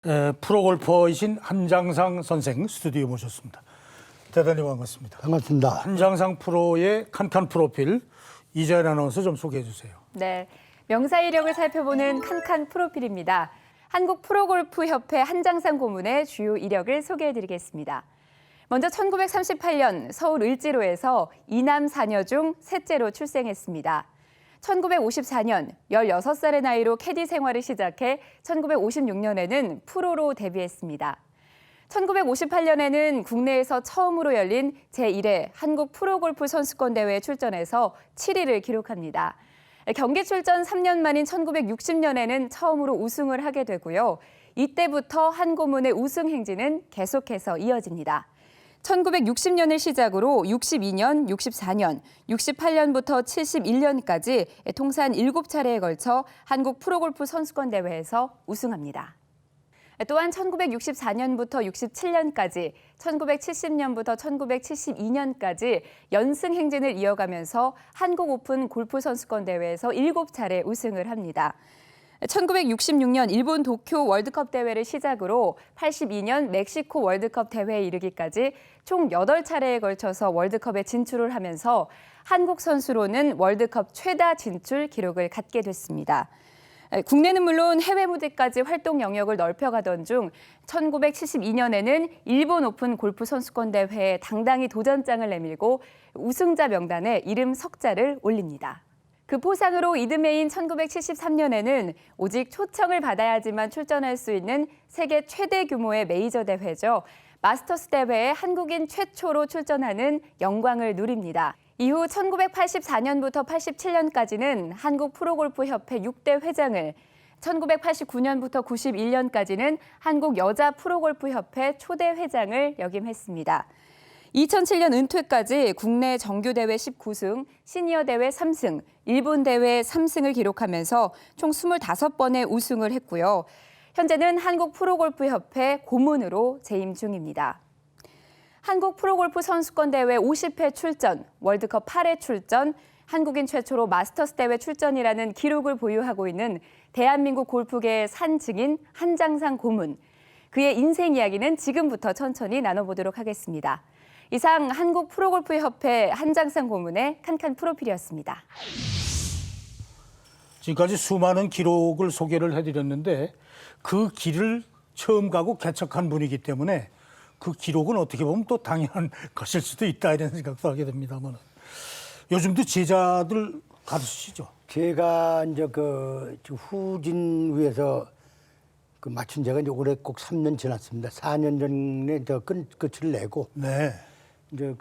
프로골퍼이신 한장상 선생 스튜디오에 모셨습니다. 대단히 반갑습니다. 반갑습니다. 한장상 프로의 칸칸 프로필 이자연 아나운서 좀 소개해 주세요. 네, 명사 이력을 살펴보는 칸칸 프로필입니다. 한국 프로골프협회 한장상 고문의 주요 이력을 소개해드리겠습니다. 먼저 1938년 서울 을지로에서 이남 4녀 중 셋째로 출생했습니다. 1954년 16살의 나이로 캐디 생활을 시작해 1956년에는 프로로 데뷔했습니다. 1958년에는 국내에서 처음으로 열린 제1회 한국 프로골프 선수권 대회에 출전해서 7위를 기록합니다. 경기 출전 3년 만인 1960년에는 처음으로 우승을 하게 되고요. 이때부터 한 고문의 우승 행진은 계속해서 이어집니다. 1960년을 시작으로 62년, 64년, 68년부터 71년까지 통산 7차례에 걸쳐 한국 프로골프 선수권 대회에서 우승합니다. 또한 1964년부터 67년까지, 1970년부터 1972년까지 연승 행진을 이어가면서 한국 오픈 골프 선수권 대회에서 7차례 우승을 합니다. 1966년 일본 도쿄 월드컵 대회를 시작으로 82년 멕시코 월드컵 대회에 이르기까지 총 8차례에 걸쳐서 월드컵에 진출을 하면서 한국 선수로는 월드컵 최다 진출 기록을 갖게 됐습니다. 국내는 물론 해외 무대까지 활동 영역을 넓혀가던 중 1972년에는 일본 오픈 골프 선수권 대회에 당당히 도전장을 내밀고 우승자 명단에 이름 석자를 올립니다. 그 포상으로 이듬해인 1973년에는 오직 초청을 받아야지만 출전할 수 있는 세계 최대 규모의 메이저 대회죠. 마스터스 대회에 한국인 최초로 출전하는 영광을 누립니다. 이후 1984년부터 87년까지는 한국 프로골프협회 6대 회장을, 1989년부터 91년까지는 한국 여자 프로골프협회 초대 회장을 역임했습니다. 2007년 은퇴까지 국내 정규대회 19승, 시니어 대회 3승, 일본 대회 3승을 기록하면서 총 25번의 우승을 했고요. 현재는 한국 프로골프협회 고문으로 재임 중입니다. 한국 프로골프 선수권 대회 50회 출전, 월드컵 8회 출전, 한국인 최초로 마스터스 대회 출전이라는 기록을 보유하고 있는 대한민국 골프계의 산 증인 한장상 고문. 그의 인생 이야기는 지금부터 천천히 나눠보도록 하겠습니다. 이상 한국 프로골프협회 한장상 고문의 칸칸 프로필이었습니다. 지금까지 수많은 기록을 소개를 해드렸는데 그 길을 처음 가고 개척한 분이기 때문에 그 기록은 어떻게 보면 또 당연한 것일 수도 있다 이런 생각도 하게 됩니다만 요즘도 제자들 가르치시죠? 제가 이제 그 후진위에서 그 마친 지가 이제 올해 꼭 3년 지났습니다. 4년 전에 저 끝을 내고. 네. 이제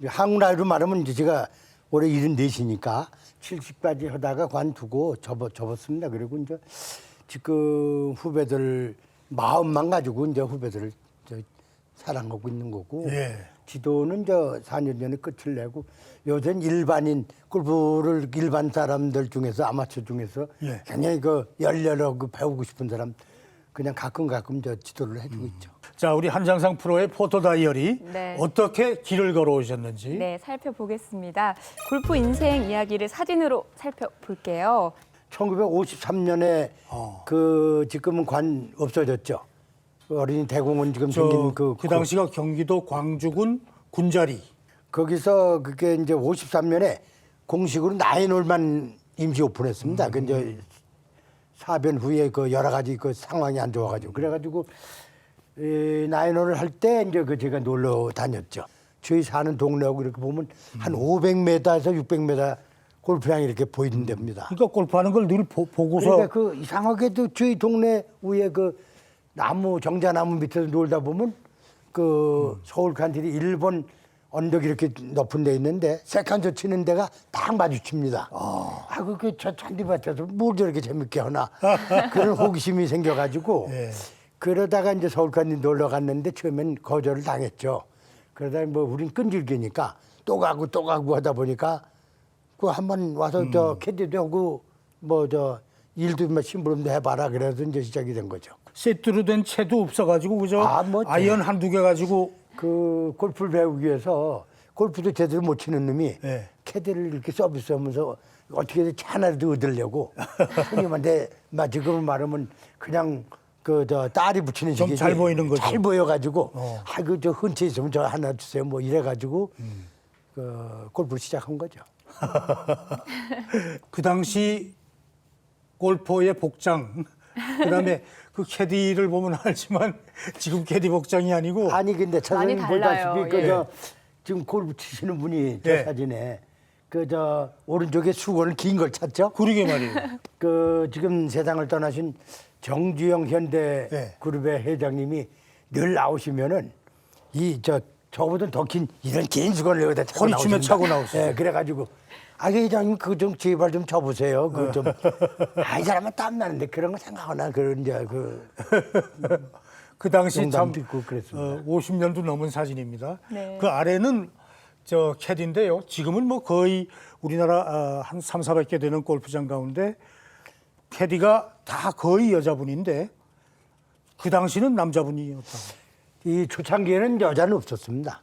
한국 나이로 말하면 이제 제가 올해 74이니까 70까지 하다가 관두고 접었습니다. 그리고 이제 지금 후배들 마음만 가지고 이제 후배들을 사랑하고 있는 거고. 예. 지도는 저 4년 전에 끝을 내고 요새는 일반인 골프를 일반 사람들 중에서 아마추어 중에서 예. 굉장히 열렬하고 배우고 싶은 사람 그냥 가끔 저 지도를 해주고 있죠. 자, 우리 한장상 프로의 포토 다이어리 네. 어떻게 길을 걸어오셨는지. 네, 살펴보겠습니다. 골프 인생 이야기를 사진으로 살펴볼게요. 1953년에 지금은 관 없어졌죠. 어린이 대공원 지금 생긴 그 당시가 경기도 광주군 군자리. 거기서 그게 이제 53년에 공식으로 나인홀만 임시 오픈했습니다. 그 이제 사변 후에 그 여러 가지 그 상황이 안 좋아가지고 그래가지고 나인홀을 할 때 이제 제가 놀러 다녔죠. 저희 사는 동네하고 이렇게 보면 한 500m에서 600m 골프장이 이렇게 보이는 데입니다. 그러니까 골프하는 걸 늘 보고서. 그러니까 그 이상하게도 저희 동네 위에 그 나무 정자나무 밑에서 놀다 보면 그 서울 칸트리 일본 언덕이 이렇게 높은 데 있는데 세컨드 치는 데가 딱 마주칩니다. 저 잔디밭에서 뭘 저렇게 재밌게 하나 그런 호기심이 생겨가지고 예. 그러다가 이제 서울 칸트리 놀러 갔는데 처음엔 거절을 당했죠. 그러다 뭐 우린 끈질기니까 또 가고 하다 보니까 그 한번 와서 저 캐디도 하고 뭐 저 일도 뭐 심부름도 해봐라 그래서 이제 시작이 된 거죠. 세트로 된 채도 없어가지고 그죠? 뭐 아이언 한두 개 가지고. 그 골프를 배우기 위해서 골프도 제대로 못 치는 놈이 네. 캐디를 이렇게 서비스하면서 어떻게든 차 하나라도 얻으려고 손님한테 지금 말하면 그냥 그 저 딸이 붙이는 좀 시계 잘 보이는 거죠. 잘 보여가지고 아이고 저 흔치 있으면 저 하나 주세요 뭐 이래가지고 그 골프를 시작한 거죠. 그 당시 골퍼의 복장, 그다음에 그 캐디를 보면 알지만 지금 캐디 복장이 아니고 아니 근데 차장님 많이 달라요. 보다시피 예. 그저 지금 골프 치시는 분이 저 예. 사진에 그 저 오른쪽에 수건을 긴 걸 찾죠. 그러게 말이에요. 그 지금 세상을 떠나신 정주영 현대 예. 그룹의 회장님이 늘 나오시면은 이 저보다 더 긴 이런 긴 수건을 여기다 차고 허리춤에 나오십니다. 차고 나오시죠. 예, 그래가지고 회장님 그거 좀 제발 좀 쳐보세요. 그 좀 이 사람은 땀 나는데 그런 거 생각하나 그런 이제 그 그 당시 참 농담도 있고 그랬습니다. 50년도 넘은 사진입니다. 네. 그 아래는 저 캐디인데요. 지금은 뭐 거의 우리나라 한 3, 400개 되는 골프장 가운데 캐디가 다 거의 여자분인데 그 당시는 남자분이었다고. 이 초창기에는 여자는 없었습니다.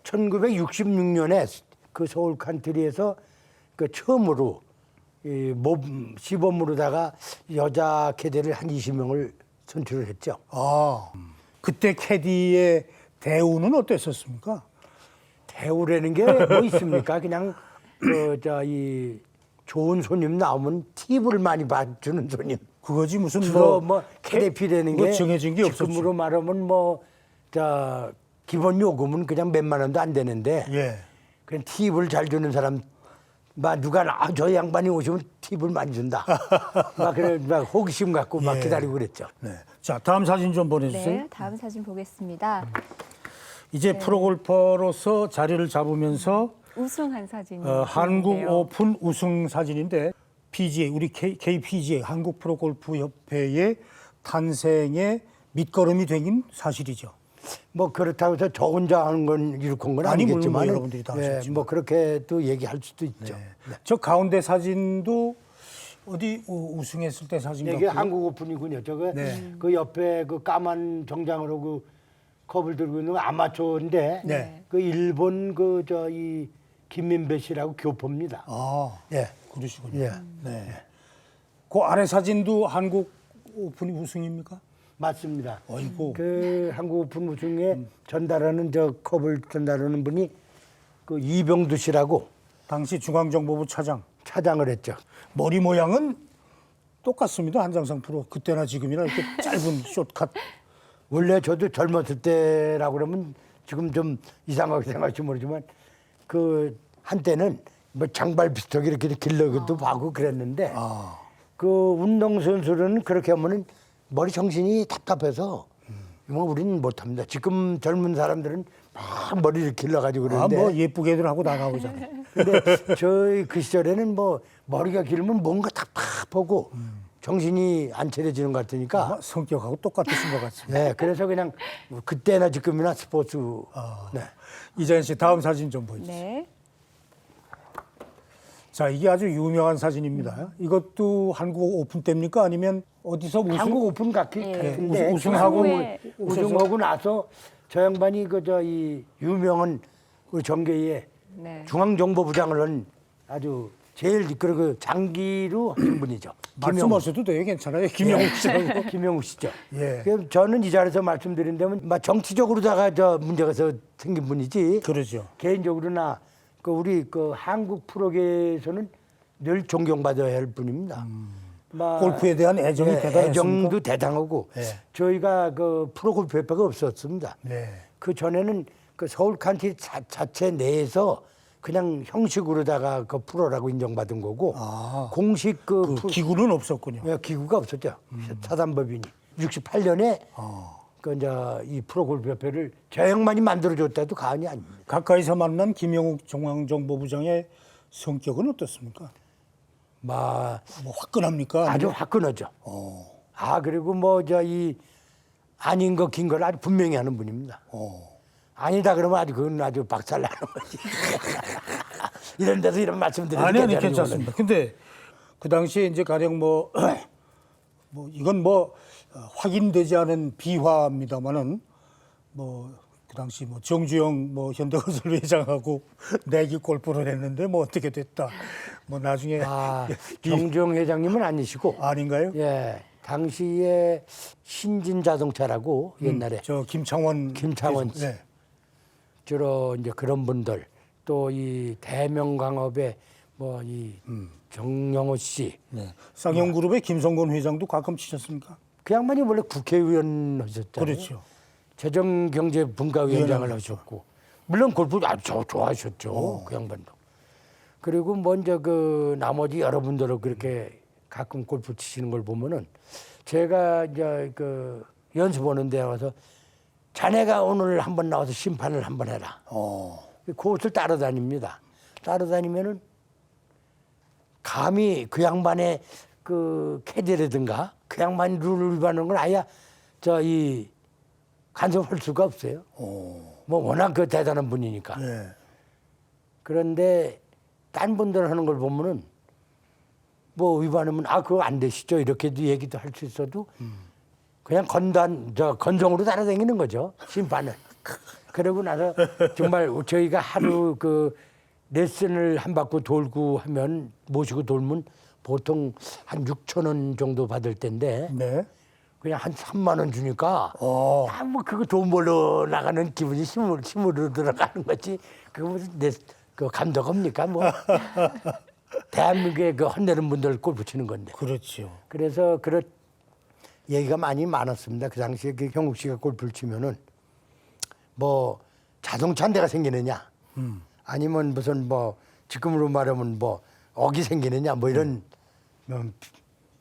1966년에 그 서울 칸트리에서 그 처음으로 시범으로다가 여자 캐디를 한 20명을 선출을 했죠. 아, 그때 캐디의 대우는 어땠었습니까? 대우라는 게 뭐 있습니까? 그냥 이 좋은 손님 나오면 팁을 많이 받주는 손님. 그거지 무슨 주로 뭐 캐디피라는 뭐 게 정해진 게 없었죠. 지금으로 말하면 기본 요금은 그냥 몇만 원도 안 되는데 예. 그냥 팁을 잘 주는 사람 누가 저 양반이 오시면 팁을 많이 준다. 막 호기심 갖고 막 예. 기다리고 그랬죠. 네. 자, 다음 사진 좀 보내주세요. 네, 다음 사진 보겠습니다. 이제 프로골퍼로서 자리를 잡으면서 우승한 사진이 한국 있는데요. 오픈 우승 사진인데 PGA 우리 KPGA 한국 프로골프협회의 탄생의 밑거름이 되긴 사실이죠. 뭐 그렇다고 해서 저 혼자 하는 건 일으킨 건 아니, 물론 아니겠지만 뭐 여러분들이 다 하셨지만. 뭐 그렇게 또 얘기할 수도 있죠. 저 가운데 사진도 어디 우승했을 때 사진 이게 같고요. 한국 오픈이군요. 저거 네. 그 옆에 그 까만 정장으로 그 컵을 들고 있는 건 아마추어인데 네. 그 일본 이 김민배 씨라고 교포입니다. 아, 예. 그러시군요. 예. 네. 그 아래 사진도 한국 오픈이 우승입니까? 맞습니다. 어이구. 그 한국 오픈 우승에 전달하는 컵을 전달하는 분이 그 이병두 씨라고 당시 중앙정보부 차장을 했죠. 머리 모양은 똑같습니다. 한장상 프로 그때나 지금이나 이렇게 짧은 숏컷. 원래 저도 젊었을 때라고 그러면 지금 좀 이상하게 생각할지 모르지만 그 한때는 뭐 장발 비슷하게 이렇게 길러기도 하고 그랬는데 그 운동선수는 그렇게 하면은 머리 정신이 답답해서 뭐 우리는 못합니다. 지금 젊은 사람들은 막 머리를 길러가지고 그러는데 뭐 예쁘게들 하고 나가오잖아요. 근데 저희 그 시절에는 뭐 머리가 길면 뭔가 답답하고 정신이 안 차려지는 것 같으니까 아마 성격하고 똑같으신 것 같습니다. 네, 그래서 그냥 그때나 지금이나 스포츠 네. 이자연 씨 다음 사진 좀 보여주세요. 네. 자, 이게 아주 유명한 사진입니다. 이것도 한국 오픈 때입니까? 아니면 어디서 우승? 한국 오픈 같은데 우승하고 후에 우승하고 나서 저 양반이 이 유명한 그 정계의 네. 중앙정보부장을 한 아주 제일 그 장기로 하신 분이죠. 말씀하셔도 돼요. 괜찮아요. 김영욱 씨라고. 김영욱 씨죠. 예. 그럼 저는 이 자리에서 말씀드린다면 막 정치적으로다가 문제가 생긴 분이지. 그러죠. 개인적으로나 우리 한국 프로계에서는 늘 존경받아야 할 분입니다. 골프에 대한 애정이 대단했습니까? 애정도 대단하고 네. 저희가 프로골프 협회가 없었습니다. 네. 그 전에는 서울 칸트리 자체 내에서 그냥 형식으로다가 프로라고 인정받은 거고 공식 그 기구는 없었군요. 기구가 없었죠. 사단법인이 68년에 이 프로골프협회를 저 양반이 만들어줬다도 과언이 아닙니다. 가까이서 만난 김영욱 중앙정보부장의 성격은 어떻습니까? 뭐 화끈합니까? 아주 화끈하죠. 그리고 이 아닌 거 긴 걸 아주 분명히 하는 분입니다. 아니다 그러면 그건 아주 박살나는 거지. 이런 데서 이런 말씀드리는 아니 괜찮습니다. 근데 그 당시에 이제 가령 이건 확인되지 않은 비화입니다만은 그 당시 정주영 현대건설 회장하고 내기 골프를 했는데 어떻게 됐다. 나중에 정주영 회장님은 아니시고 아닌가요? 예. 당시에 신진 자동차라고 옛날에 저 김창원 김창원 씨. 네. 주로 이제 그런 분들 또 이 대명광업의 뭐 이 정영호 씨. 네. 쌍용그룹의 김성건 회장도 가끔 치셨습니까? 그 양반이 원래 국회의원 하셨잖아요. 그렇죠. 재정경제분과위원장을 위원장 하셨고 물론 골프 아주 좋아하셨죠. 그 양반도. 그리고 먼저 그 나머지 여러분들은 그렇게 가끔 골프 치시는 걸 보면은 제가 이제 그 연습 오는 데 와서 자네가 오늘 한번 나와서 심판을 한번 해라. 그 옷을 따라다닙니다. 따라다니면은 감히 그 양반의 그 캐디라든가 그 양반이 룰을 위반하는 건 아예 이 간섭할 수가 없어요. 뭐 워낙 그 대단한 분이니까. 네. 그런데 딴 분들 하는 걸 보면은 뭐 위반하면 그거 안 되시죠 이렇게도 얘기도 할 수 있어도 그냥 건성으로 따라다니는 거죠 심판을. 그러고 나서 정말 저희가 하루 그 레슨을 한 바퀴 돌고 하면 모시고 돌면 보통 한 6천 원 정도 받을 텐데 네. 그냥 한 3만 원 주니까 뭐 그거 돈 벌러 나가는 기분이 심으로 들어가는 거지. 그거 무슨 그 감독입니까 뭐. 대한민국에 그 혼내는 분들 골프 치는 건데. 그렇죠. 그래서 그런 얘기가 많이 많았습니다. 그 당시에 그 형욱 씨가 골프를 치면은 뭐 자동차 한 대가 생기느냐, 아니면 무슨 뭐 지금으로 말하면 뭐 억이 생기느냐, 뭐 이런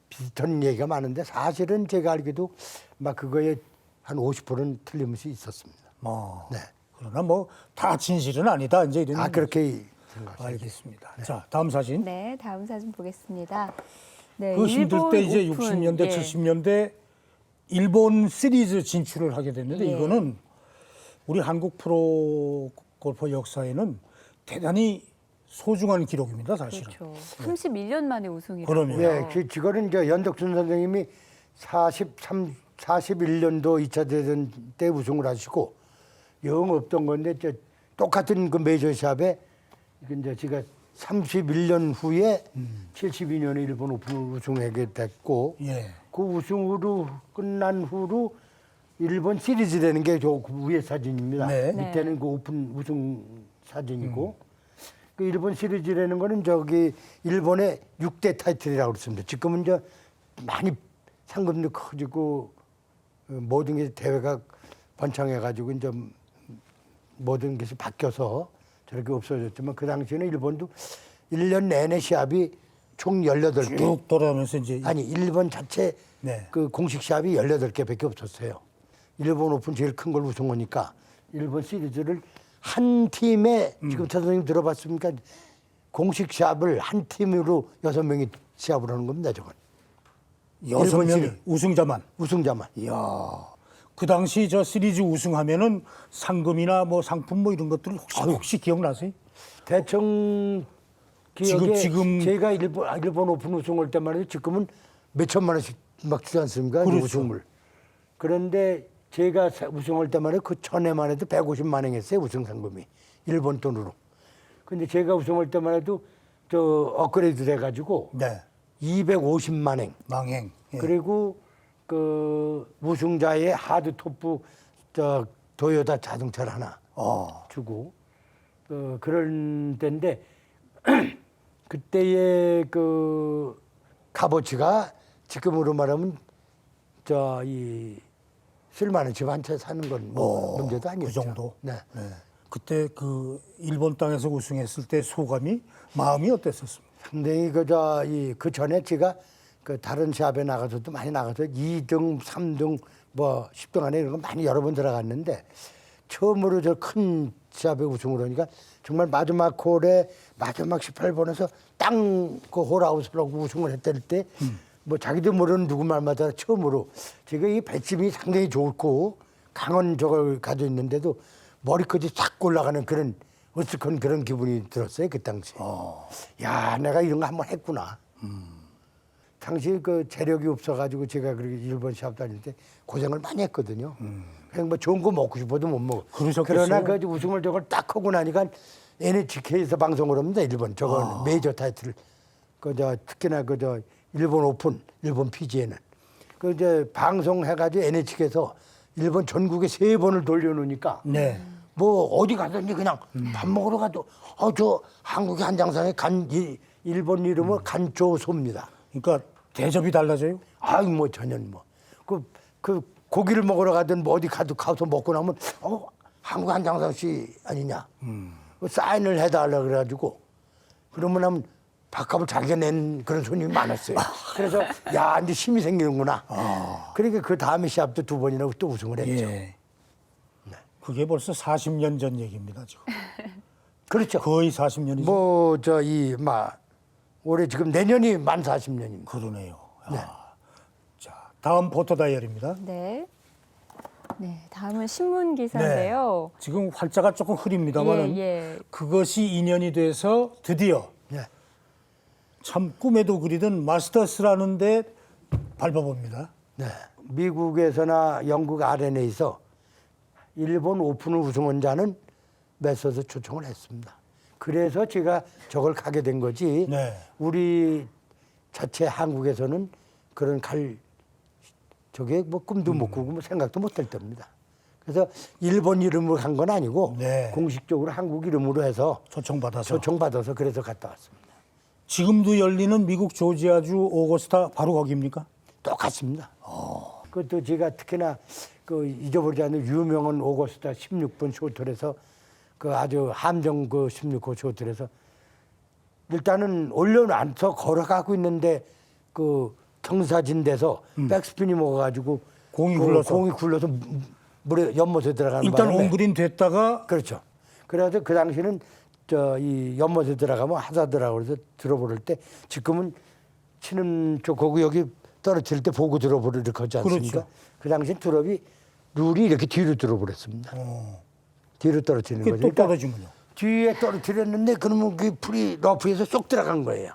비슷한 얘기가 많은데 사실은 제가 알기도 막 그거에 한 50%는 틀림없이 있었습니다. 네. 그러나 뭐 다 진실은 아니다. 이제 이런. 그렇게 생각합니다. 알겠습니다. 자, 다음 사진. 네, 다음 사진 보겠습니다. 네, 그 힘들 때 이제 일본 오픈, 60년대, 예. 70년대 일본 시리즈 진출을 하게 됐는데 예. 이거는 우리 한국 프로 골퍼 역사에는 대단히 소중한 기록입니다, 사실은. 그렇죠. 31년 만에 우승이라고요. 그럼요. 예, 그거는 이제 연덕순 선생님이 41년도 2차 대전 때 우승을 하시고 영 없던 건데 똑같은 그 메이저샵에 이제 제가 31년 후에 72년에 일본 오픈을 우승하게 됐고 예. 그 우승으로 끝난 후로 일본 시리즈라는 게 저 위에 사진입니다. 네. 밑에는 그 오픈 우승 사진이고 그 일본 시리즈라는 거는 저기 일본의 6대 타이틀이라고 그랬습니다. 지금은 이제 많이 상금도 커지고 모든 게 대회가 번창해가지고 이제 모든 것이 바뀌어서 저렇게 없어졌지만 그 당시에는 일본도 1년 내내 시합이 총 18개. 쭉 돌아가면서 이제 아니 일본 자체 네. 그 공식 시합이 18개밖에 없었어요. 일본 오픈 제일 큰 걸 우승하니까 일본 시리즈를 한 팀에 지금 선생님 들어봤습니까? 공식 시합을 한 팀으로 6명이 시합을 하는 겁니다. 저건. 6명이 시리즈. 우승자만. 우승자만. 이야. 그 당시 저 시리즈 우승하면은 상금이나 뭐 상품 뭐 이런 것들 혹시 기억나세요? 대충 기억에 지금 제가 일본 오픈 우승할 때만 해도 지금은 몇 천만 원씩 막 주지 않습니까? 그렇죠. 우승을. 그런데 제가 우승할 때만 해도 그 전에만 해도 150만 원 했어요. 우승 상금이. 일본 돈으로. 근데 제가 우승할 때만 해도 저 업그레이드 돼가지고 네. 250만 원. 망행. 예. 그리고 그 우승자의 하드 토프 저 도요타 자동차를 하나 주고 그런 때인데 그때의 그 값어치가 지금으로 말하면 이 쓸만한 집 한 채 사는 건 뭐 문제도 아니었죠. 그 정도. 네. 네. 그때 그 일본 땅에서 우승했을 때 소감이 마음이 어땠었습니까? 상당히 그 전에 제가 그 다른 시합에 나가서도 많이 나가서 2등, 3등, 뭐 10등 안에 이런 거 많이 여러 번 들어갔는데 처음으로 저 큰 시합에 우승을 하니까 정말 마지막 홀에 마지막 18번에서 땅 그 홀아웃을 하고 우승을 했을 때 뭐 자기도 모르는 누구 말마다 처음으로 제가 이 배심이 상당히 좋고 강한 저걸 가지고 있는데도 머리끝이 싹 올라가는 그런 어색한 그런 기분이 들었어요 그 당시에. 야 내가 이런 거 한번 했구나. 당시 그 재력이 없어가지고 제가 그렇게 일본 시합 다닐 때 고생을 많이 했거든요. 그냥 뭐 좋은 거 먹고 싶어도 못 먹어. 그러셨겠어요? 그러나 그 우승을 저걸 딱 하고 나니까 NHK에서 방송을 합니다. 일본 저건 메이저 타이틀. 특히나 일본 오픈, 일본 PGA는 그 이제 방송해가지고 NHK에서 일본 전국에 3번을 돌려놓으니까 네. 뭐 어디 가든지 그냥 밥 먹으러 가도 저 한국의 한장상에 일본 이름은 간조소입니다. 그러니까 대접이 달라져요? 아유 뭐 전혀 뭐 그 고기를 먹으러 가든 뭐 어디 가서 먹고 나면 한국 한장상 씨 아니냐 그 사인을 해달라 그래가지고 그러면 하면 밥값을 자기가 낸 그런 손님이 많았어요. 그래서 야 이제 힘이 생기는구나. 그러니까 그 다음에 시합도 2번이나 또 우승을 했죠. 예. 그게 벌써 40년 전 얘기입니다, 지금. 그렇죠. 거의 40년이죠. 뭐 올해 지금 내년이 만 40년입니다. 그러네요. 자, 다음 포토 다이어리입니다. 네. 네, 다음은 신문 기사인데요. 지금 활자가 조금 흐립니다만은 예. 그것이 인연이 돼서 드디어 네. 참 꿈에도 그리던 마스터스라는 데 밟아봅니다. 네. 미국에서나 영국 RNA에서 일본 오픈을 우승한 자는 메서서 초청을 했습니다. 그래서 제가 저걸 가게 된 거지. 네. 우리 자체 한국에서는 그런 저게 뭐 꿈도 못 꾸고 뭐 생각도 못 할 겁니다. 그래서 일본 이름으로 간 건 아니고 네. 공식적으로 한국 이름으로 해서 초청받아서. 초청받아서 그래서 갔다 왔습니다. 지금도 열리는 미국 조지아주 오거스타 바로 거기입니까? 똑같습니다. 그것도 제가 특히나 그 잊어버리지 않는 유명한 오거스타 16번 쇼트에서 그 아주 함정 그 16호 쇼트에서 일단은 올려놔서 걸어가고 있는데 그 경사진 데서 백스핀이 먹어가지고 공이 그 굴러서. 공이 굴러서 물에 연못에 들어가는 일단 바람에 온그린 됐다가 그렇죠. 그래서 그 당시는 이 연못에 들어가면 하자더라고 그래서 들어버릴 때 지금은 치는 저 거기 여기 떨어질 때 보고 들어버리를 이렇게 하지 않습니까? 그렇죠. 그 당시 룰이 이렇게 뒤로 들어버렸습니다. 뒤로 떨어지는 그게 거죠. 또 그러니까 떨어지면요. 뒤에 떨어뜨렸는데 그러면 그 풀이 러프에서 쏙 들어간 거예요.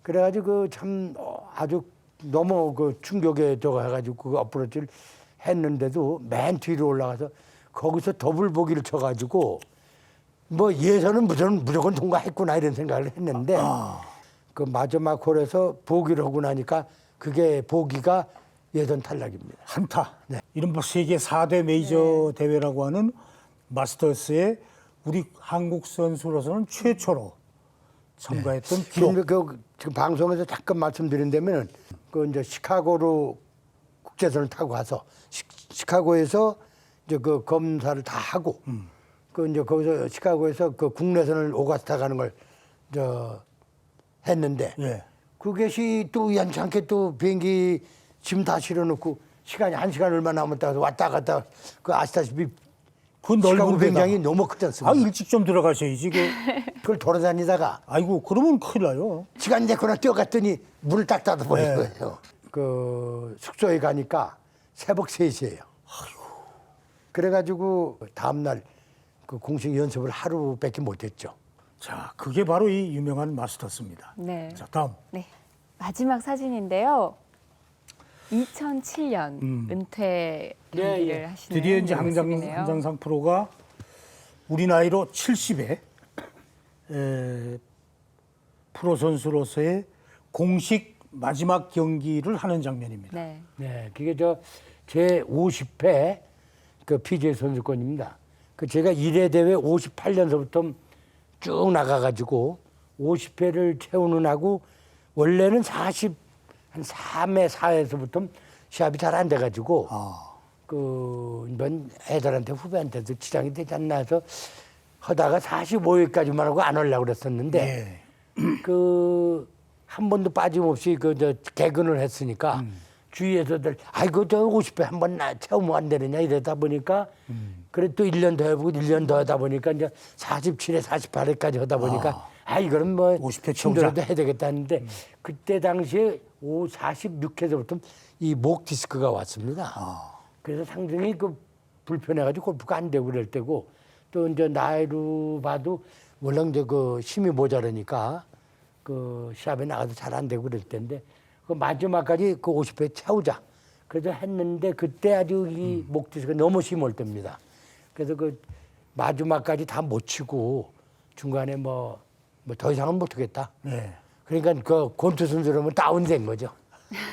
그래가지고 참 아주 너무 그 충격에 저거 해가지고 그 어프로치를 했는데도 맨 뒤로 올라가서 거기서 더블 보기를 쳐가지고 뭐 예선은 무조건 통과했구나 이런 생각을 했는데 그 마지막 홀에서 보기를 하고 나니까 그게 보기가 예선 탈락입니다. 한타. 이른바 세계 4대 메이저 대회라고 하는 마스터스에 우리 한국 선수로서는 최초로 참가했던 기록. 지금 방송에서 잠깐 말씀드린다면은 그 이제 시카고로 국제선을 타고 가서 시카고에서 이제 그 검사를 다 하고 그 이제 거기서 시카고에서 그 국내선을 오가스타 가는 걸 했는데 예. 그것이 또 우연치 않게 또 비행기 짐 다 실어놓고 시간이 1시간 얼마 남았다 해서 왔다 갔다 그 아시다시피 그 시카고 넓은 데다. 굉장히 너무 크지 않습니까? 아, 일찍 좀 들어가셔야지. 그걸 돌아다니다가 아이고, 그러면 큰일 나요. 시간이 됐구나 뛰어갔더니 문을 딱 닫아버린 네. 거예요. 그 숙소에 가니까 새벽 3시예요. 그래가지고 다음날 그 공식 연습을 하루밖에 못했죠. 자, 그게 바로 이 유명한 마스터스입니다. 네. 자, 다음. 네. 마지막 사진인데요. 2007년 은퇴 경기를 하시는 드디어 이제 모습이네요. 한장상 프로가 우리 나이로 70에 프로 선수로서의 공식 마지막 경기를 하는 장면입니다. 네. 네, 그게 제 50회 그 PGA 선수권입니다. 그 제가 1회 대회 58년서부터 쭉 나가가지고 50회를 채우는 하고 원래는 한 3회, 4회에서부터 시합이 잘 안 돼가지고 이번 애들한테 후배한테도 지장이 되지 않나 해서 하다가 45회까지만 하고 안 하려고 그랬었는데 한 번도 빠짐없이 개근을 했으니까 주위에서들 아이고 저 50회 한 번 채우면 안 되느냐 이러다 보니까 그래 또 1년 더 해보고 1년 더 하다 보니까 이제 47회, 48회까지 하다 보니까 이거는 뭐 50회 힘들어도 해야 되겠다 했는데 그때 당시에 46회서부터 이 목 디스크가 왔습니다. 그래서 상당히 불편해가지고 골프가 안 되고 그럴 때고 또 이제 나이로 봐도 원래 이제 힘이 모자라니까 시합에 나가도 잘 안 되고 그럴 때인데 마지막까지 50회 채우자. 그래서 했는데 그때 아주 이 목 디스크가 너무 심할 때입니다. 그래서 마지막까지 다 못 치고 중간에 뭐 더 이상은 못 하겠다. 네. 그러니까 권투 선수라면 다운된 거죠.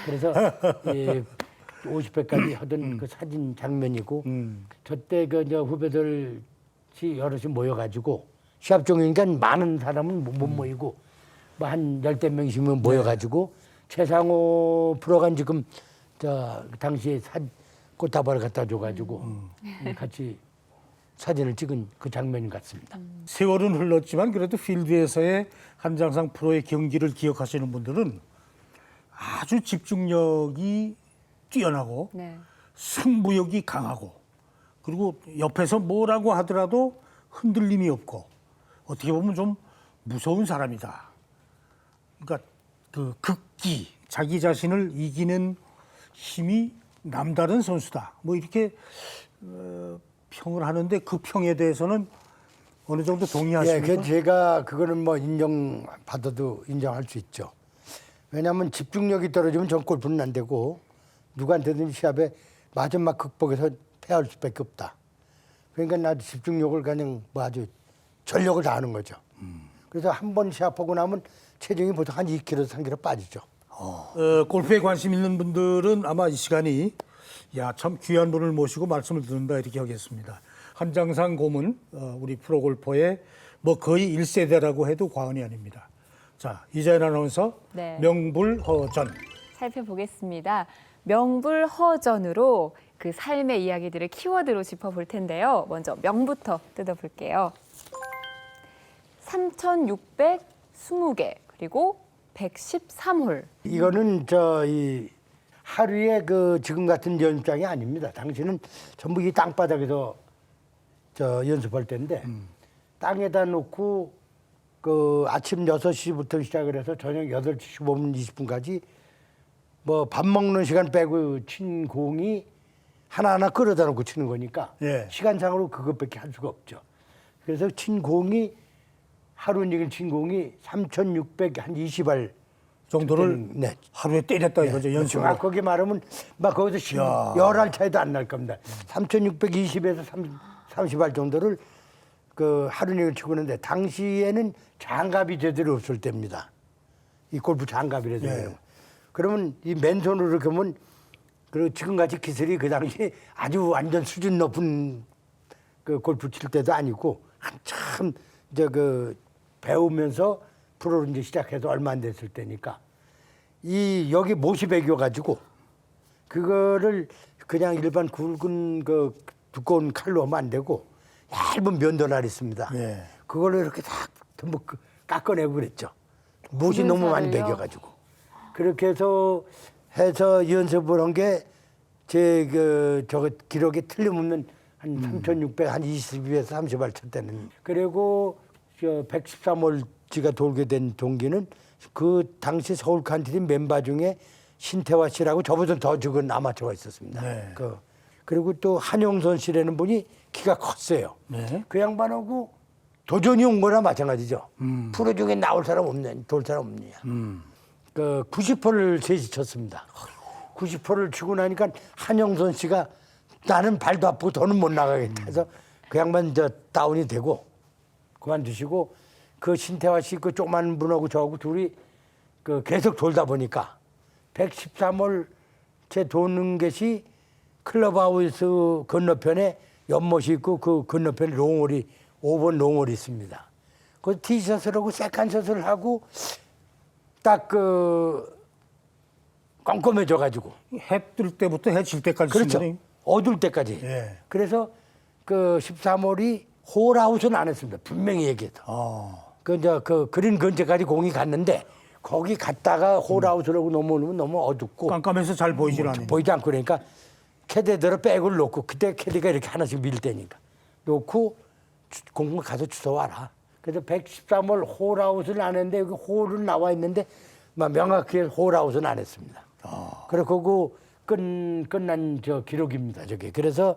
그래서 50회까지 하던 그 사진 장면이고 저때 그 이제 후배들 여럿이 모여가지고 시합 중이니까 많은 사람은 못 모이고 뭐 한 10대 명씩만 모여가지고 최상호 프로가 지금 당시에 꽃다발을 갖다 줘가지고 같이 사진을 찍은 그 장면 같습니다. 세월은 흘렀지만 그래도 필드에서의 한장상 프로의 경기를 기억하시는 분들은 아주 집중력이 뛰어나고 네. 승부욕이 강하고 그리고 옆에서 뭐라고 하더라도 흔들림이 없고 어떻게 보면 좀 무서운 사람이다. 그러니까 그 극기, 자기 자신을 이기는 힘이 남다른 선수다. 뭐 이렇게 평을 하는데 그 평에 대해서는 어느 정도 예, 동의하십니까? 제가 그거는 뭐 인정받아도 인정할 수 있죠. 왜냐하면 집중력이 떨어지면 전 골프는 안 되고 누구한테든 시합에 마지막 극복해서 패할 수밖에 없다. 그러니까 나도 집중력을 그냥 뭐 아주 전력을 다하는 거죠. 그래서 한 번 시합하고 나면 체중이 보통 한 2kg, 3kg 빠지죠. 골프에 관심 있는 분들은 아마 이 시간이 야, 참 귀한 분을 모시고 말씀을 듣는다 이렇게 하겠습니다. 한장상 고문 우리 프로골퍼의 뭐 거의 1세대라고 해도 과언이 아닙니다. 자, 이자연 아나운서 네. 명불허전. 살펴보겠습니다. 명불허전으로 그 삶의 이야기들을 키워드로 짚어볼 텐데요. 먼저 명부터 뜯어볼게요. 3,620개 그리고 113홀. 이거는 이 하루에 그 지금 같은 연습장이 아닙니다. 당시는 전부 이 땅바닥에서 연습할 때인데 땅에다 놓고 그 아침 6시부터 시작을 해서 저녁 8시 15분 20분까지 뭐 밥 먹는 시간 빼고 친 공이 하나하나 끌어다 놓고 치는 거니까 예. 시간상으로 그것밖에 할 수가 없죠. 그래서 친 공이 하루 이길 친 공이 3,620알 정도를 네. 하루에 때렸다 이거죠, 연습으로. 정확하게 말하면 막 거기서 10알 차이도 안 날 겁니다. 3,620에서 30알 정도를 그 하루 이길 치고 있는데 당시에는 장갑이 제대로 없을 때입니다. 이 골프 장갑이라도. 그러면 이 맨손으로 이렇게 하면 그리고 지금같이 기술이 그 당시에 아주 완전 수준 높은 그 골프 칠 때도 아니고 한참 이제 그 배우면서 프로를 이제 시작해서 얼마 안 됐을 때니까 이 여기 못이 배겨가지고 그거를 그냥 일반 굵은 그 두꺼운 칼로 하면 안 되고 얇은 면도날 있습니다. 예. 그걸로 이렇게 다 전부 깎아내고 그랬죠. 못이 너무 많이 살을요? 배겨가지고 그렇게 해서 연습을 한 게 제 저거 기록에 틀림없는 한 3,600, 한 20에서 30알 쳤다는. 그리고 113홀지가 돌게 된 동기는 그 당시 서울 컨트리 멤버 중에 신태화 씨라고 저보다 더 적은 아마추어가 있었습니다. 네. 그리고 또 한용선 씨라는 분이 키가 컸어요. 네. 그 양반하고 도전이 온 거나 마찬가지죠. 프로 중에 나올 사람 없냐, 돌 사람 없느냐. 그 90홀을 셋이 쳤습니다. 90홀을 치고 나니까 한영선 씨가 나는 발도 아프고 더는 못 나가겠다 해서 그 양반 다운이 되고 그만두시고 그 신태화 씨 그 조그만 분하고 저하고 둘이 그 계속 돌다 보니까 113홀 제 도는 것이 클럽하우스 건너편에 연못이 있고 그 건너편에 롱홀이 5번 롱홀이 있습니다. 그 티셔츠를 하고 세컨샷을 하고 딱 껌껌해져가지고 해 뜰 때부터 해 질 때까지 그렇죠. 치는 어둘 때까지. 예. 그래서 그 13홀이 홀아웃은 안 했습니다. 분명히 얘기해서. 그 그린 근처까지 공이 갔는데 거기 갔다가 홀아웃을 하고 넘어오면 너무 어둡고 깜깜해서 잘 보이질 않아요. 보이지 않고 그러니까 캐디들은 백을 놓고 그때 캐디가 이렇게 하나씩 밀 때니까 놓고 공을 가서 주워와라. 그래서 113홀 홀아웃을 안 했는데 여기 홀은 나와 있는데 막 명확히 홀아웃은 안 했습니다. 그리고 끝난 기록입니다. 저게. 그래서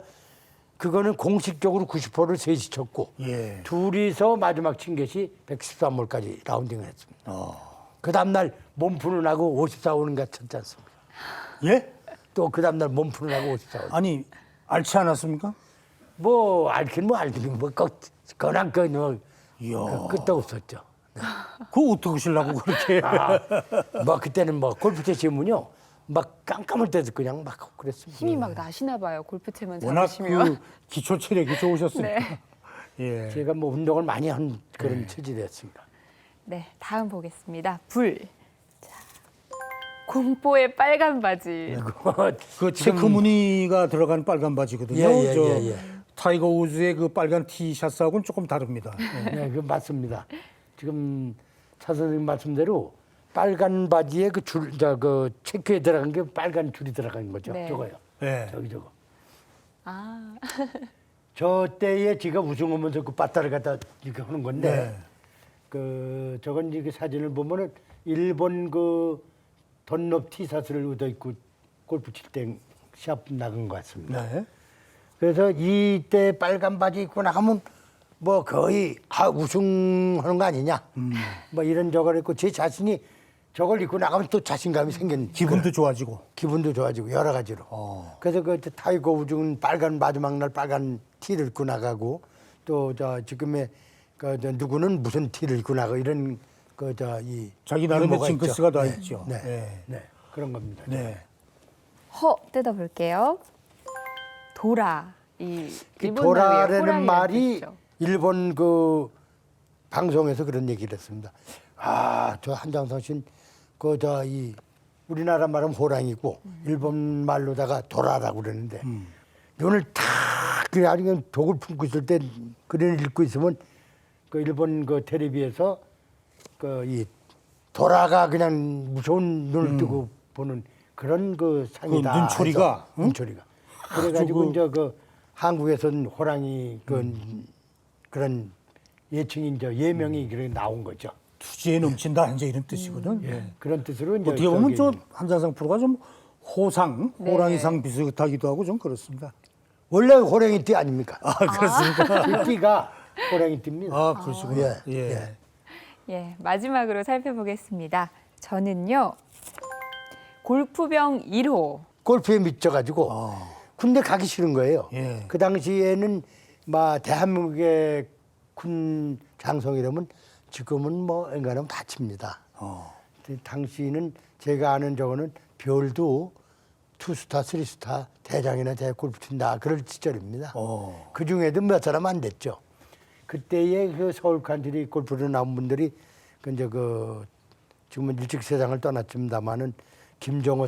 그거는 공식적으로 90홀을 셋이 쳤고 예. 둘이서 마지막 친 것이 113홀까지 라운딩을 했습니다. 그 다음날 몸 푸는하고 54홀인가 쳤지 않습니까? 예? 또 그 다음날 몸 푸는하고 54홀. 아니 앓지 않았습니까? 뭐 알긴 거난 이야. 끝도 없었죠. 그거 어떻게 하시려고 그렇게? 뭐 그때는 뭐 골프 치시면요 막 깜깜할 때도 그냥 막 그랬습니다. 힘이 막 나시나 봐요. 골프 채만 워낙 잡으시면. 그 기초 체력이 좋으셨으니까. 네. 예. 제가 뭐 운동을 많이 한 그런 체질이었습니다. 네, 다음 보겠습니다. 불. 자, 공포의 빨간 바지. 그 체크 무늬가 들어간 빨간 바지거든요. 예, 저 예. 타이거 우즈의 그 빨간 티셔츠하고는 조금 다릅니다. 예. 네, 그 맞습니다. 지금 차 선생님 말씀대로 빨간 바지에 그 줄, 그 체크에 들어간 게 빨간 줄이 들어간 거죠. 네. 저거요. 예. 저거. 아, 저 때에 제가 우승하면서 그 빠따를 갖다 이렇게 하는 건데, 네. 그 저건 이게 사진을 보면은 일본 그 던럽 티셔츠를 얻어 입고 골프 칠 때 시합 나간 것 같습니다. 네. 그래서 이때 빨간 바지 입고 나가면 뭐 거의 우승하는 거 아니냐, 뭐 이런 저걸 입고 제 자신이 저걸 입고 나가면 또 자신감이 생긴 기분도 좋아지고. 기분도 좋아지고 여러 가지로. 그래서 그 타이거 우즈는 빨간 마지막 날 빨간 티를 입고 나가고 또 저 지금의 그 누구는 무슨 티를 입고 나가 이런 그 저 이 자기 나름의 징크스가 다 있죠. 네, 예. 네, 그런 겁니다. 네. 허 뜯어볼게요. 도라. 이 그 일본 도라라는 호랑이라는 말이 뜻이죠. 일본 그 방송에서 그런 얘기를 했습니다. 아, 저 한장성 씨는 그 저 이 우리나라 말은 호랑이고 일본 말로다가 도라라고 그러는데 눈을 탁 그냥 독을 품고 있을 때 그런 읽고 있으면 그 일본 그 텔레비에서 그 이 도라가 그냥 무서운 눈을 뜨고 보는 그런 그 상이다. 그 눈초리가, 해서, 눈초리가. 그래가지고 이제 그 한국에서는 호랑이 그런 예칭인 저 예명이 그렇게 나온 거죠. 투지에 넘친다 이제 이런 뜻이거든. 예. 그런 뜻으로 이제 어떻게 보면 저 저기 한자상 프로가 좀 호상, 네. 호랑이상 비슷하기도 하고 좀 그렇습니다. 원래 호랑이 띠 아닙니까? 아 그렇습니까? 이 띠가 호랑이 띠입니다. 아 그러시군요. 예, 예. 예. 예, 마지막으로 살펴보겠습니다. 저는요. 골프병 1호. 골프에 미쳐가지고 군대 가기 싫은 거예요. 예. 그 당시에는 막 대한민국의 군 장성이라면 지금은 뭐 엔간하면 다칩니다. 당시는 제가 아는 저거는 별도 투스타, 쓰리스타 대장이나 대골프 친다 그럴 시절입니다. 그 중에도 몇 사람 안 됐죠. 그때의 그 서울 칸트리 골프로 나온 분들이 그 이제 그 지금은 일찍 세상을 떠났습니다만은 김정호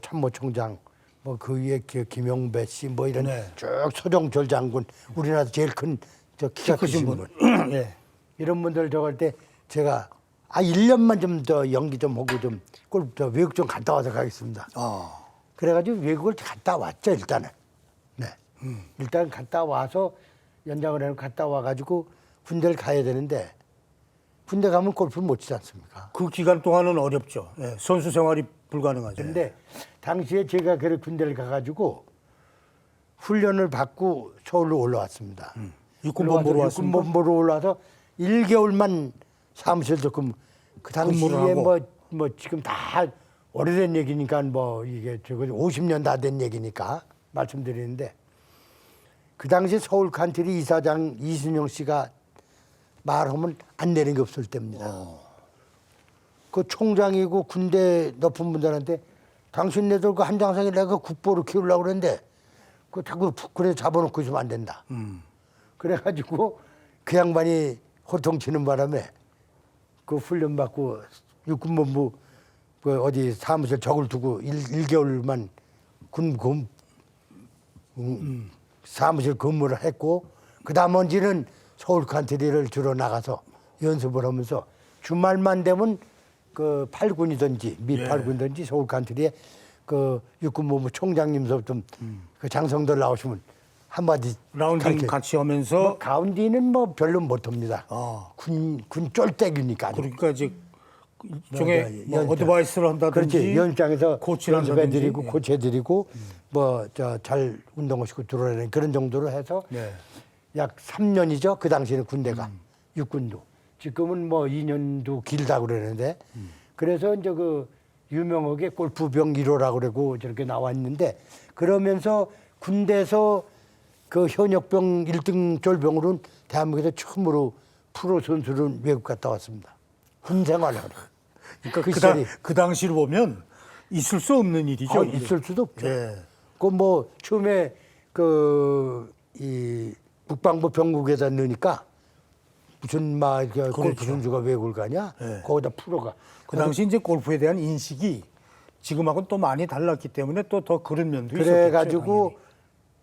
참모총장 뭐 그 위에 김용배 씨 뭐 이런 네. 쭉 소정철 장군 우리나라 제일 큰 저 키가 크신 분 예. 이런 분들 저걸 때 제가 1년만 좀 더 연기 좀 하고 좀 골프 저 외국 좀 갔다 와서 가겠습니다. 그래가지고 외국을 갔다 왔죠 일단은. 네. 일단 갔다 와서 연장을 해서 갔다 와가지고 군대를 가야 되는데 군대 가면 골프를 못 치지 않습니까? 그 기간 동안은 어렵죠. 예. 선수 생활이 불가능하죠. 근데 당시에 제가 그 군대를 가가지고 훈련을 받고 서울로 올라왔습니다. 육군본부로 왔습니까? 육군본부로 올라와서 1개월만 사무실에서 그 당시에 근무를 하고. 뭐 지금 다 오래된 얘기니까 뭐 이게 저거 50년 다 된 얘기니까 말씀드리는데 그 당시 서울 칸트리 이사장 이순영 씨가 말하면 안 내는 게 없을 때입니다. 그 총장이고 군대 높은 분들한테 당신네들 그 한장성이 내가 국보로 키우려고 그러는데 그 자꾸 그래 잡아놓고 있으면 안 된다. 그래가지고 그 양반이 호통치는 바람에 그 훈련 받고 육군본부 그 어디 사무실 적을 두고 1개월만 사무실 근무를 했고 그 나머지는 서울 칸트리를 주로 나가서 연습을 하면서 주말만 되면 그 8군이든지 미 8군이든지 서울 칸트리에 그 육군본부 총장님서부터 그 장성들 나오시면 한마디 라운딩 가르쳐. 같이 하면서 뭐 가운데는 뭐 별로 못합니다. 군 쫄대기니까. 그러니까 이제 일종의 뭐 연장. 어드바이스를 한다든지 그렇지. 연장에서 코치를 연습해드리고 한다든지. 코치해드리고 뭐 저 잘 운동하시고 들어오는 그런 정도로 해서 네. 약 3년이죠. 그 당시에는 군대가 육군도 지금은 뭐 2년도 길다고 그러는데 그래서 이제 그 유명하게 골프병 1호라고 그러고 저렇게 나왔는데 그러면서 군대에서 그 현역병 1등 쫄병으로는 대한민국에서 처음으로 프로 선수로 외국 갔다 왔습니다. 군 생활을 하러. 그러니까 그 시절이 그 당시를 보면 있을 수 없는 일이죠. 있을 수도 없죠. 예. 그 뭐 처음에 이 국방부 병국에다 넣으니까 무슨 막 골프 선수가 외국을 가냐? 예. 거기다 프로가. 그 당시 이제 골프에 대한 인식이 지금하고는 또 많이 달랐기 때문에 또 더 그런 면도 있었겠죠. 그래가지고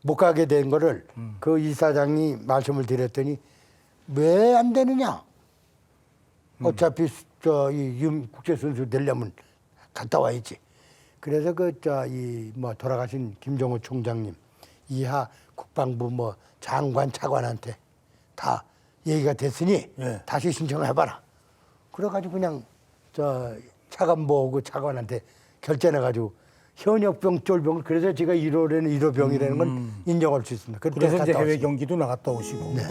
못 가게 된 거를 그 이사장이 말씀을 드렸더니 왜 안 되느냐? 어차피 이 국제 선수 되려면 갔다 와야지. 그래서 뭐 돌아가신 김정호 총장님 이하 국방부 뭐 장관 차관한테 다 얘기가 됐으니 예. 다시 신청해봐라. 그래가지고 그냥 차관보고 차관한테 결제해가지고 현역병 쫄병을 그래서 제가 1월에는 1호병이라는 건 인정할 수 있습니다. 그때 그래서 이제 갔다 해외 왔습니다. 경기도 나갔다 오시고. 네.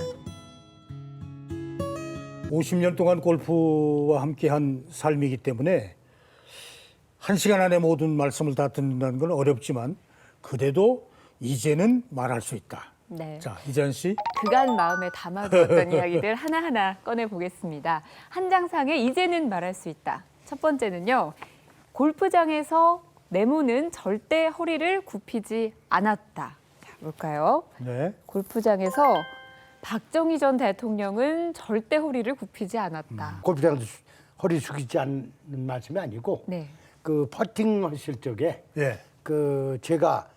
50년 동안 골프와 함께한 삶이기 때문에 1시간 안에 모든 말씀을 다 듣는다는 건 어렵지만 그래도 이제는 말할 수 있다. 네. 자, 이재현 씨. 그간 마음에 담아두었던 이야기들 하나하나 꺼내보겠습니다. 한 장상에 이제는 말할 수 있다. 첫 번째는요. 골프장에서 내모는 절대 허리를 굽히지 않았다. 자, 뭘까요? 네. 골프장에서 박정희 전 대통령은 절대 허리를 굽히지 않았다. 골프장에서 허리 숙이지 않는 말씀이 아니고 네. 그 퍼팅 하실 적에 예. 제가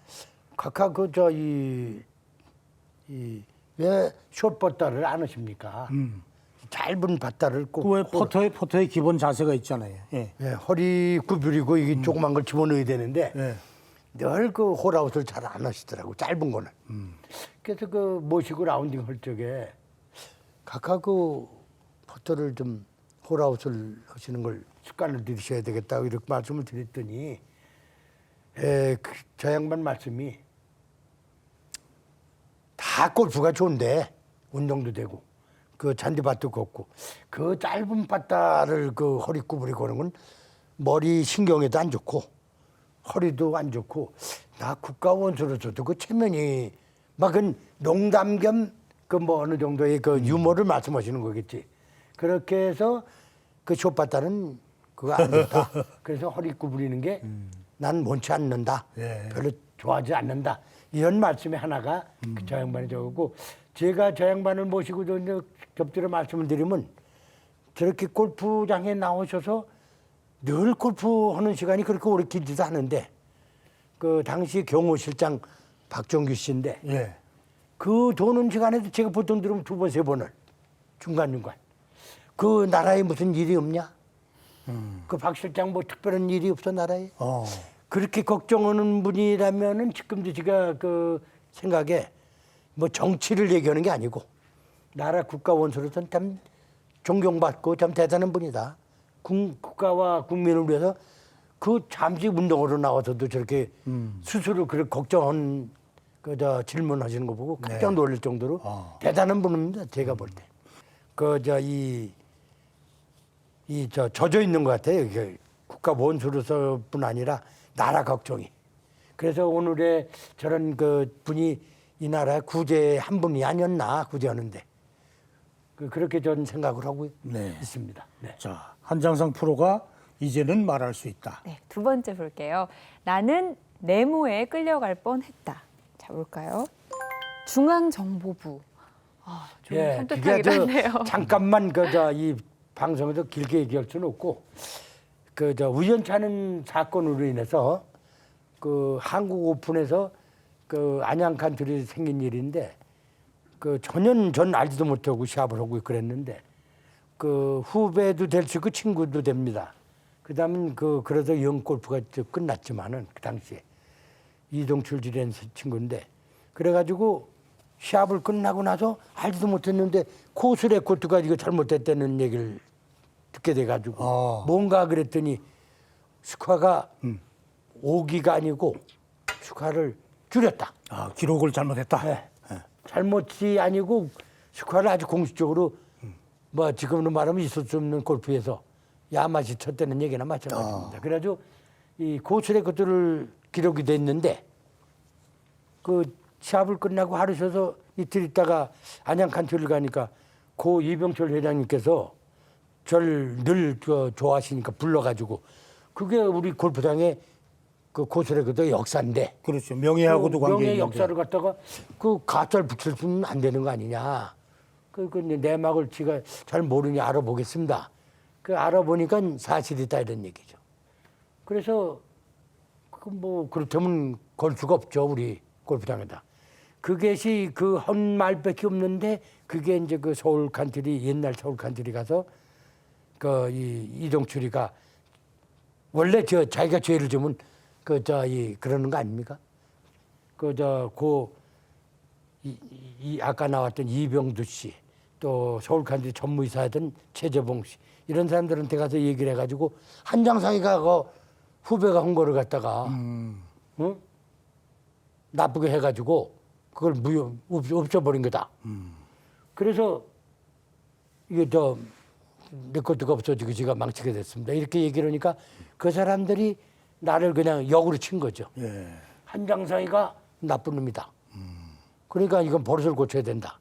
각각 왜 숏버터를 안 하십니까? 짧은 밧다를 꼭 그왜 포터의 기본 자세가 있잖아요. 예. 예, 허리 구부리고 이게 조그만 걸 집어넣어야 되는데 예. 늘 그 홀아웃을 잘 안 하시더라고 짧은 거는. 그래서 모시고 라운딩 할 적에 각각 퍼터를 좀 홀아웃을 하시는 걸 습관을 들이셔야 되겠다고 이렇게 말씀을 드렸더니 저 양반 말씀이 다 골프가 좋은데 운동도 되고 그 잔디밭도 걷고 그 짧은 밭다를 허리 구부리고 하는 건 머리 신경에도 안 좋고 허리도 안 좋고 나 국가원수로서도 그 체면이 막은 농담 겸 뭐 어느 정도의 유머를 말씀하시는 거겠지. 그렇게 해서 그 숏바다는 그거 안 된다. 그래서 허리 구부리는 게 난 원치 않는다. 예. 별로 좋아하지 않는다. 이런 말씀이 하나가 저 양반이 적었고 제가 저 양반을 모시고 겹들어 말씀을 드리면 저렇게 골프장에 나오셔서 늘 골프하는 시간이 그렇게 오래 길지도 않은데 그 당시 경호실장 박정규 씨인데 예. 그 도는 시간에도 제가 보통 들으면 2번, 3번을 중간중간 그 나라에 무슨 일이 없냐? 그 박 실장 뭐 특별한 일이 없어 나라에? 그렇게 걱정하는 분이라면은 지금도 제가 생각에 뭐 정치를 얘기하는 게 아니고 나라 국가 원수로서는 참 존경받고 참 대단한 분이다. 국가와 국민을 위해서 그 잠시 운동으로 나와서도 저렇게 스스로 그렇게 걱정한 질문하시는 거 보고 깜짝 놀랄 정도로 대단한 분입니다. 제가 볼 때. 젖어 있는 것 같아요. 이게 국가 원수로서뿐 아니라 나라 걱정이. 그래서 오늘의 저런 분이 이 나라의 구제 한 분이 아니었나 구제하는데 그렇게 저는 생각을 하고 있습니다. 네. 자, 한장상 프로가 이제는 말할 수 있다. 네, 두 번째 볼게요. 나는 내모에 끌려갈 뻔했다. 자, 볼까요? 중앙정보부. 좀 산뜻하기도 한데요. 잠깐만 이 방송에서 길게 얘기할 수는 없고 우연찮은 사건으로 인해서 한국 오픈에서 안양칸 둘이 생긴 일인데 전혀 전 알지도 못하고 시합을 하고 그랬는데 후배도 될 수 있고 친구도 됩니다. 그다음에 그래서 영 골프가 끝났지만은 그 당시에 이동출 지라는 친구인데 그래가지고 시합을 끝나고 나서 알지도 못했는데 코스 레코드가 이거 잘못됐다는 얘기를 듣게 돼가지고 뭔가 그랬더니 스코어가 5기가 아니고 스코어를 줄였다. 기록을 잘못했다. 네. 잘못이 아니고 스코어를 아주 공식적으로 뭐 지금으로 말하면 있을 수 없는 골프에서 야맛이 쳤다는 얘기나 마찬가지입니다. 그래가지고 이 코스 레코드를 기록이 됐는데 시합을 끝나고 하루 쉬어서 이틀 있다가 안양칸트를 가니까 고 이병철 회장님께서 저를 늘 좋아하시니까 불러가지고 그게 우리 골프장에 그 고술의 그도 역사인데. 그렇죠. 명예하고도 관계 명예 있는데. 역사를 갖다가 그 가짜를 붙일 수는 안 되는 거 아니냐. 그 내막을 지가 잘 모르니 알아보겠습니다. 그 알아보니까 사실이다 이런 얘기죠. 그래서 그 뭐 그렇다면 걸 수가 없죠 우리 골프장에다. 그것이 그 한 말밖에 없는데 그게 이제 그 서울 칸트리 옛날 서울 칸트리 가서 그 이동출이가 원래 자기가 죄를 지면 그러는 거 아닙니까? 아까 나왔던 이병두 씨, 또 서울칸트리 전무이사였던 최재봉 씨 이런 사람들한테 가서 얘기를 해가지고 한장사기가 그 후배가 한 거를 갖다가 응? 나쁘게 해가지고 그걸 없애버린 거다. 그래서 이게 내 것도 없어지고 지가 망치게 됐습니다. 이렇게 얘기를 하니까 그 사람들이 나를 그냥 역으로 친 거죠. 예. 한장사기가 나쁜 놈이다. 그러니까 이건 버릇을 고쳐야 된다.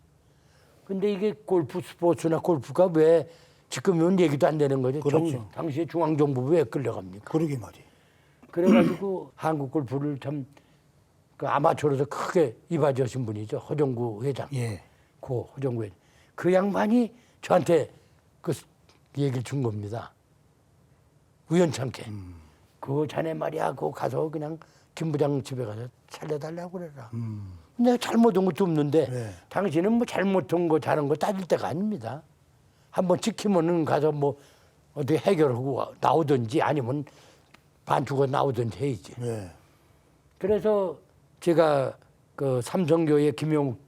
근데 이게 골프 스포츠나 골프가 왜 지금은 얘기도 안 되는 거죠. 그렇죠. 당시에 중앙정부부 왜 끌려갑니까? 그러게 말이에요. 그래가지고 한국 골프를 참 그 아마추어로서 크게 이바지하신 분이죠. 허정구 회장. 예. 고 허정구 회장. 그 양반이 저한테 그 얘기를 준 겁니다. 우연찮게. 그 자네 말이야. 그거 가서 그냥 김 부장 집에 가서 살려달라고 그래라. 내가 잘못한 것도 없는데 네. 당신은 뭐 잘못한 거 잘한 거 따질 때가 아닙니다. 한번 지키면은 가서 뭐 어떻게 해결하고 나오든지 아니면 반죽어 나오든지 해야지. 예. 그래서 제가 그 삼성교회 김용욱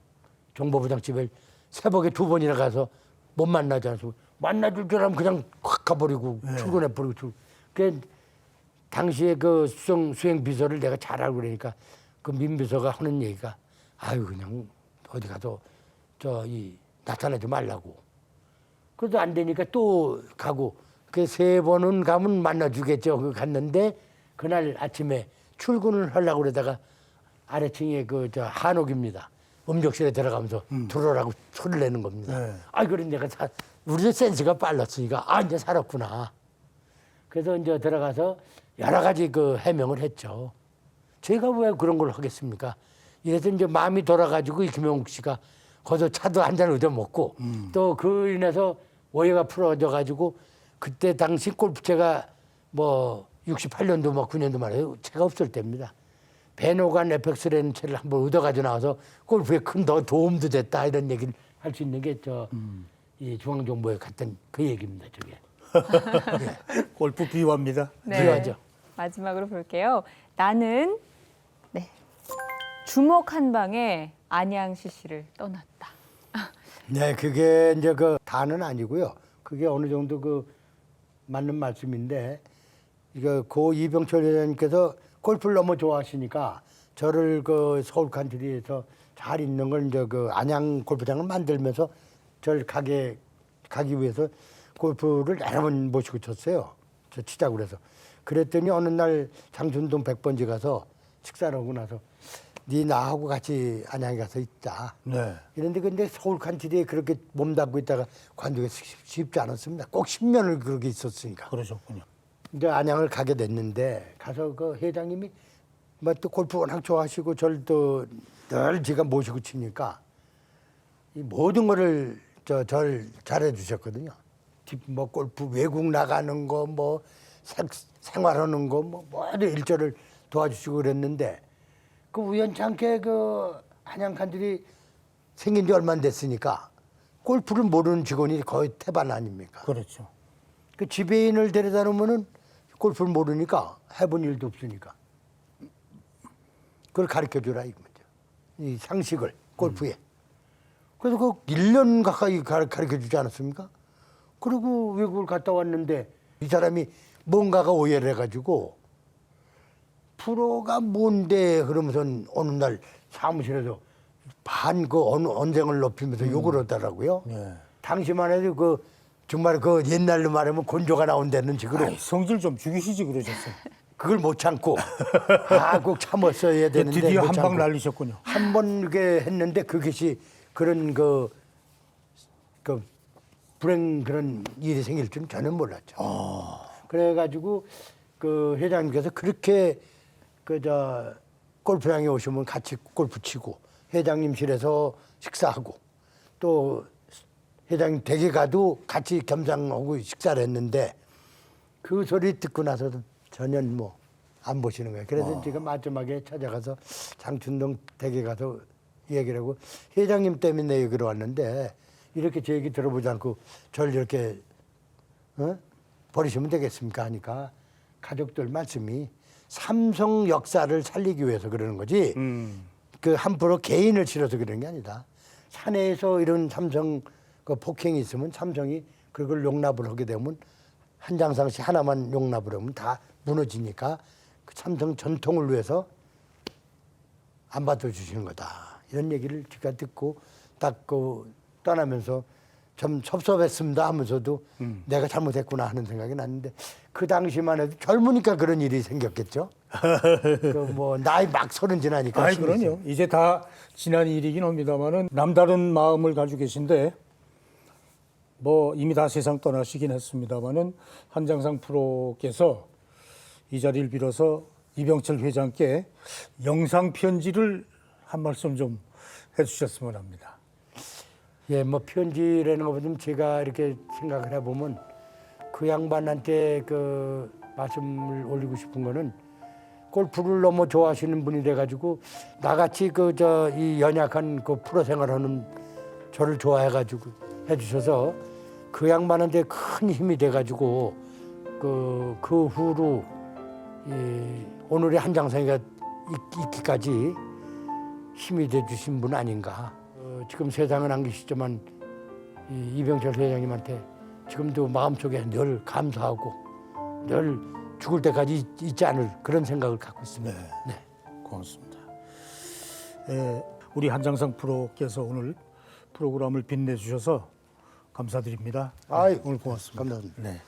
정보부장 집에 새벽에 2번이나 가서 못 만나지 않습니까? 만나줄 줄 알면 그냥 확 가버리고 출근해버리고. 그 당시에 그 수행 비서를 내가 잘 알고 그러니까 그 민 비서가 하는 얘기가 아유 그냥 어디 가서 나타나지 말라고. 그래도 안 되니까 또 가고 그 3번은 가면 만나주겠죠. 그 갔는데 그날 아침에 출근을 하려고 그러다가 아래층에 한옥입니다. 음력실에 들어가면서 들어오라고 소리를 내는 겁니다. 네. 아, 그런 내가 우리도 센스가 빨랐으니까 이제 살았구나. 그래서 이제 들어가서 여러 가지 해명을 했죠. 제가 왜 그런 걸 하겠습니까? 이래서 이제 마음이 돌아가지고 이 김용욱 씨가 거기서 차도 한 잔 얻어 먹고 또 그 인해서 오해가 풀어져 가지고 그때 당시 골프채가 뭐 68년도 막 9년도 말에 채가 없을 때입니다. 베노간 에펙스라는 채를 한번 얻어가지고 나와서 골프에 큰 도움도 됐다 이런 얘기를 할 수 있는 게 이 중앙정보에 갔던 그 얘기입니다. 저게. 골프 비화입니다. 필요하죠. 마지막으로 볼게요. 나는 주먹 한 방에 안양 CC를 떠났다. 네, 그게 이제 다는 아니고요. 그게 어느 정도 맞는 말씀인데 이거 고 이병철 회장님께서 골프를 너무 좋아하시니까 저를 서울 칸트리에서 잘 있는 걸 이제 안양 골프장을 만들면서 저를 가기 위해서 골프를 여러 번 모시고 쳤어요. 저 치자고 그래서. 그랬더니 어느 날 장순동 100번지 가서 식사를 하고 나서 네 나하고 같이 안양에 가서 있자. 네. 이런데 근데 서울 칸트리에 그렇게 몸담고 있다가 관두기 쉽지 않았습니다. 꼭 10년을 그렇게 있었으니까. 그러셨군요. 이제 안양을 가게 됐는데 가서 그 회장님이 뭐 또 골프 워낙 좋아하시고 저를 또 늘 제가 모시고 치니까 이 모든 거를 저를 잘해 주셨거든요. 뭐 골프 외국 나가는 거 뭐 생활하는 거 뭐 모든 일조를 도와주시고 그랬는데 그 우연찮게 안양 칸트리 생긴 지 얼마 안 됐으니까 골프를 모르는 직원이 거의 태반 아닙니까? 그렇죠. 그 지배인을 데려다 놓으면은 골프를 모르니까 해본 일도 없으니까 그걸 가르쳐 주라 이거죠. 이 상식을 골프에. 그래서 1년 가까이 가르쳐 주지 않았습니까? 그리고 외국을 갔다 왔는데 이 사람이 뭔가가 오해를 해가지고 프로가 뭔데 그러면서 어느 날 사무실에서 언쟁을 높이면서 욕을 하더라고요. 네. 당시만 해도 정말 옛날로 말하면 곤조가 나온다는 식으로 아이, 성질 좀 죽이시지 그러셨어요. 그걸 못 참고 꼭 참았어야 되는데 드디어 못 한 방 참고 날리셨군요. 한 번 이렇게 했는데 그것이 그런 불행 그런 일이 생길 줄은 전혀 몰랐죠. 그래가지고 그 회장님께서 그렇게 그 골프장에 오시면 같이 골프 치고 회장님실에서 식사하고 또 회장님 댁에 가도 같이 겸상하고 식사를 했는데 그 소리 듣고 나서도 전혀 뭐 안 보시는 거예요. 그래서 제가 마지막에 찾아가서 장춘동 댁에 가서 얘기를 하고 회장님 때문에 내 여기로 왔는데 이렇게 제 얘기 들어보지 않고 저를 이렇게 버리시면 되겠습니까 하니까 가족들 말씀이 삼성 역사를 살리기 위해서 그러는 거지 그 함부로 개인을 실어서 그런 게 아니다. 사내에서 이런 삼성 그 폭행이 있으면 삼성이 그걸 용납을 하게 되면 한장상시 하나만 용납을 하면 다 무너지니까 그 삼성 전통을 위해서 안 받아주시는 거다. 이런 얘기를 제가 듣고 딱 그 떠나면서 좀 섭섭했습니다 하면서도 내가 잘못했구나 하는 생각이 났는데 그 당시만 해도 젊으니까 그런 일이 생겼겠죠. 그 뭐 나이 막 30 지나니까. 아이 그럼요. 이제 다 지난 일이긴 합니다만은 남다른 마음을 가지고 계신데 뭐 이미 다 세상 떠나시긴 했습니다만은 한장상 프로께서 이 자리를 빌어서 이병철 회장께 영상 편지를 한 말씀 좀 해주셨으면 합니다. 예, 뭐 편지라는 것보다는 제가 이렇게 생각을 해보면 그 양반한테 그 말씀을 올리고 싶은 거는 골프를 너무 좋아하시는 분이 돼가지고 나같이 그 이 연약한 그 프로 생활하는 저를 좋아해가지고 해주셔서 그 양반한테 큰 힘이 돼가지고 그 후로 이 오늘의 한장상이가 있기까지 힘이 돼주신 분 아닌가. 지금 세상은 안 계시지만 이병철 회장님한테 지금도 마음속에 늘 감사하고 늘 죽을 때까지 있지 않을 그런 생각을 갖고 있습니다. 네. 고맙습니다. 우리 한장상 프로께서 오늘 프로그램을 빛내주셔서 감사드립니다. 아이, 오늘 고맙습니다. 감사합니다. 네.